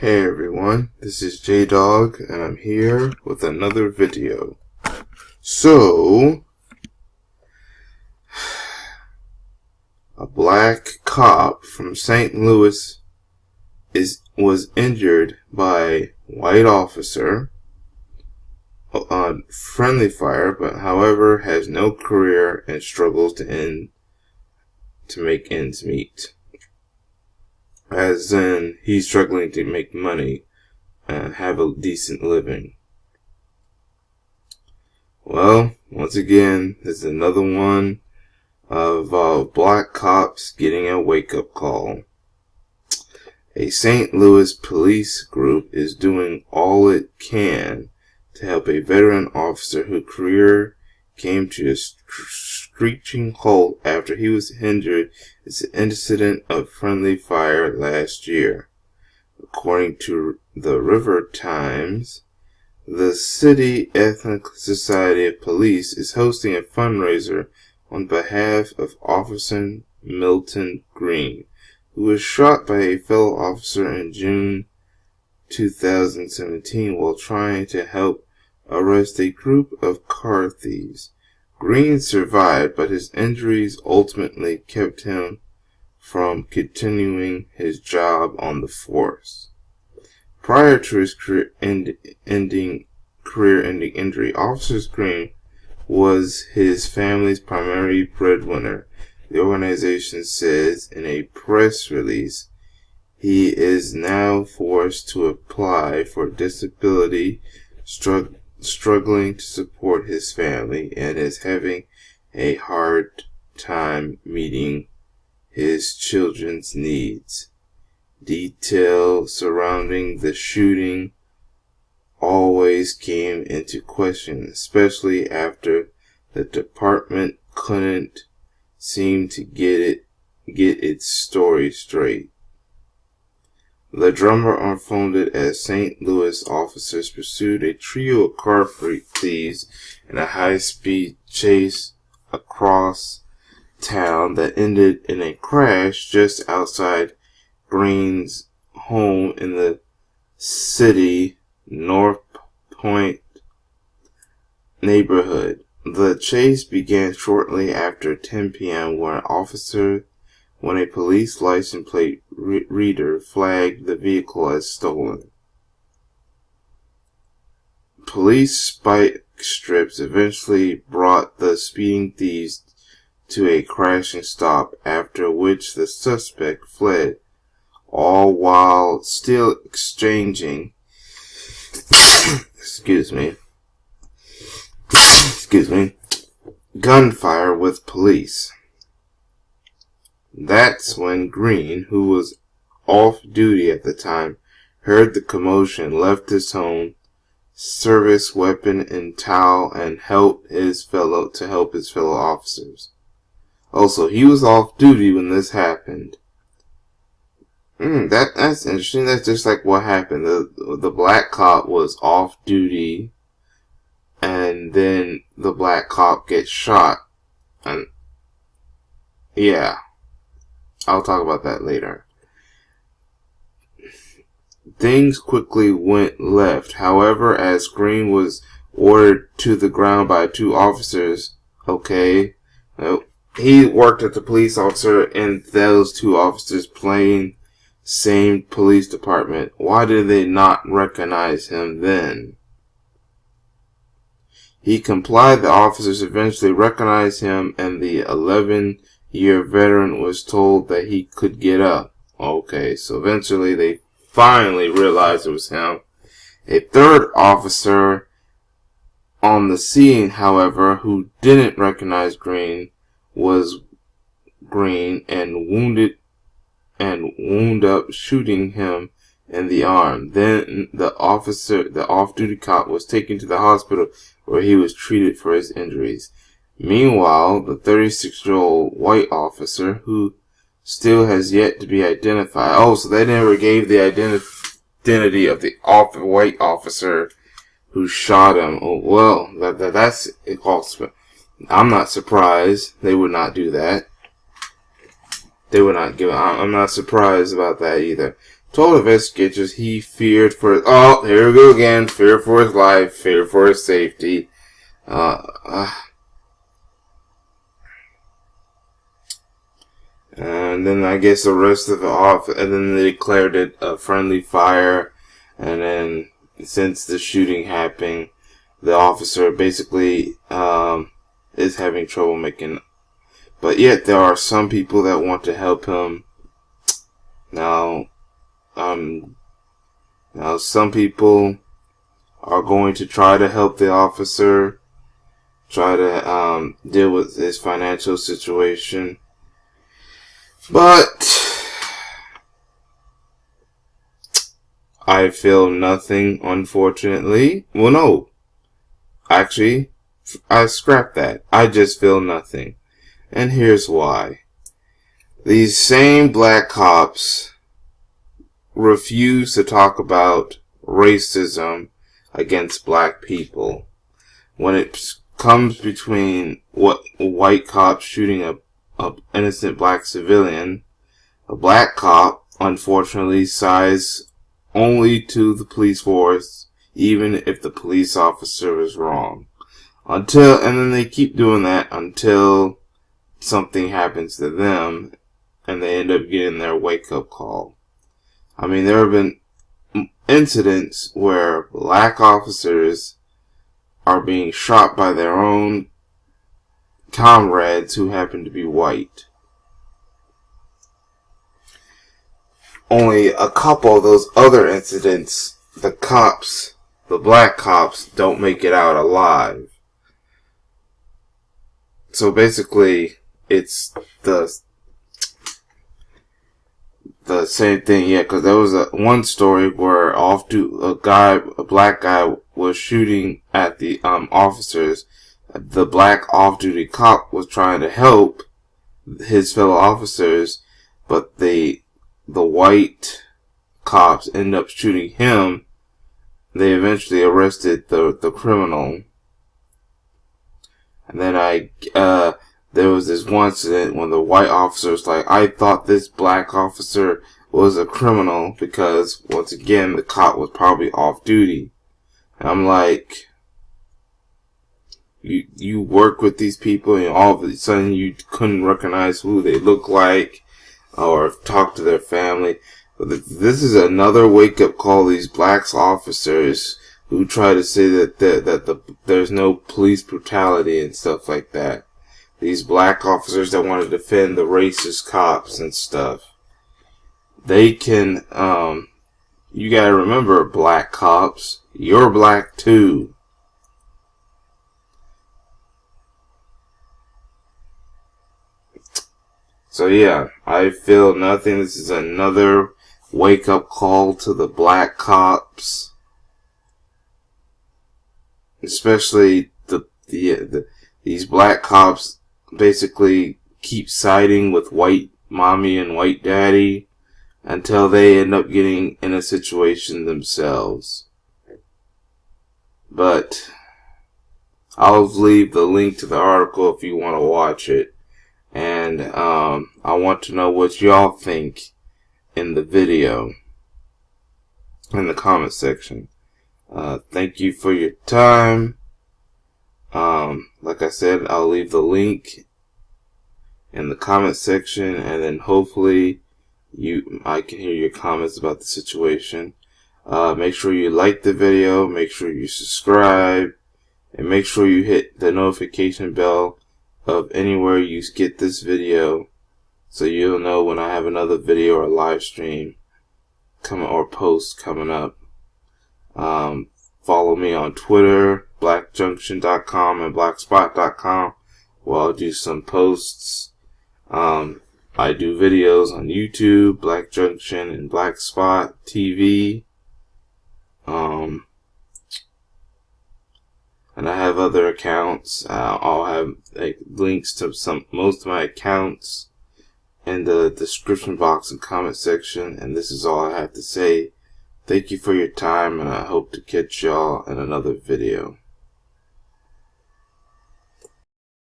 Hey everyone, this is J-Dog and I'm here with another video. So, a black cop from St. Louis was injured by white officer on friendly fire, but however has no career and struggles to make ends meet. As in, he's struggling to make money and have a decent living. Well, once again, this is another one of black cops getting a wake-up call. A St. Louis police group is doing all it can to help a veteran officer whose career came to a screeching halt after he was injured in an incident of friendly fire last year. According to the River Times, the City Ethnic Society of Police is hosting a fundraiser on behalf of Officer Milton Green, who was shot by a fellow officer in June 2017 while trying to help arrest a group of car thieves. Green survived, but his injuries ultimately kept him from continuing his job on the force. Prior to his career-ending injury, Officer Green was his family's primary breadwinner. The organization says in a press release, he is now forced to apply for disability, struggling to support his family, and is having a hard time meeting his children's needs. Details surrounding the shooting always came into question, especially after the department couldn't seem to get its story straight. The drama unfolded as St. Louis officers pursued a trio of car thieves in a high-speed chase across town that ended in a crash just outside Green's home in the city North Point neighborhood. The chase began shortly after 10 p.m. when a police license plate reader flagged the vehicle as stolen. Police spike strips eventually brought the speeding thieves to a crashing stop, after which the suspect fled, all while still exchanging gunfire with police. That's when Green, who was off duty at the time, heard the commotion, left his home, service weapon and towel, and helped his fellow officers. Also, he was off duty when this happened. That's interesting. That's just like what happened. The black cop was off duty, and then the black cop gets shot. And yeah, I'll talk about that later. Things quickly went left, however, as Green was ordered to the ground by two officers. Okay, he worked at the police officer, and those two officers playing same police department. Why did they not recognize him then? He complied. The officers eventually recognized him, and the 11-year veteran was told that he could get up. Okay, so eventually they finally realized it was him. A third officer on the scene, however, who didn't recognize Green, was Green and wound up shooting him in the arm. Then the off-duty cop was taken to the hospital where he was treated for his injuries. Meanwhile, the 36-year-old white officer, who still has yet to be identified. Oh, so they never gave the identity of the white officer who shot him. Oh, well, that's also. I'm not surprised they would not do that. they would not give. I'm not surprised about that either. Told investigators he feared for. Oh, here we go again. Fear for his life. Fear for his safety. And then I guess the rest of it off, and then they declared it a friendly fire. And then since the shooting happened, the officer basically is having trouble making. But yet there are some people that want to help him. Now some people are going to try to help the officer, try to deal with his financial situation. But I feel nothing, unfortunately. Well, no. Actually, I scrapped that. I just feel nothing. And here's why. These same black cops refuse to talk about racism against black people. When it comes between what white cops shooting a innocent black civilian, a black cop unfortunately sides only to the police force, even if the police officer is wrong. And then they keep doing that until something happens to them and they end up getting their wake-up call. I mean, there have been incidents where black officers are being shot by their own comrades who happen to be white. Only a couple of those other incidents, the black cops, don't make it out alive. So basically, it's the same thing, yeah, because there was one story where a black guy was shooting at the officers. The black off-duty cop was trying to help his fellow officers, but the white cops end up shooting him. They eventually arrested the criminal. And then there was this one incident when the white officer was like, I thought this black officer was a criminal because, once again, the cop was probably off duty. And I'm like, you work with these people and all of a sudden you couldn't recognize who they look like or talk to their family. But this is another wake-up call, these black officers who try to say that there's no police brutality and stuff like that. These black officers that want to defend the racist cops and stuff. They can, you gotta remember, black cops, you're black too. So yeah, I feel nothing. This is another wake-up call to the black cops. Especially these black cops basically keep siding with white mommy and white daddy until they end up getting in a situation themselves. But I'll leave the link to the article if you want to watch it. And I want to know what y'all think in the video, in the comment section. Thank you for your time. Like I said, I'll leave the link in the comment section, and then hopefully I can hear your comments about the situation. Make sure you like the video, make sure you subscribe, and make sure you hit the notification bell of anywhere you get this video, so you'll know when I have another video or live stream or post coming up. Follow me on Twitter, blackjunction.com and blackspot.com, where I'll do some posts. I do videos on YouTube, Black Junction and Black Spot TV. And I have other accounts. I'll have links to most of my accounts in the description box and comment section. And this is all I have to say. Thank you for your time, and I hope to catch y'all in another video.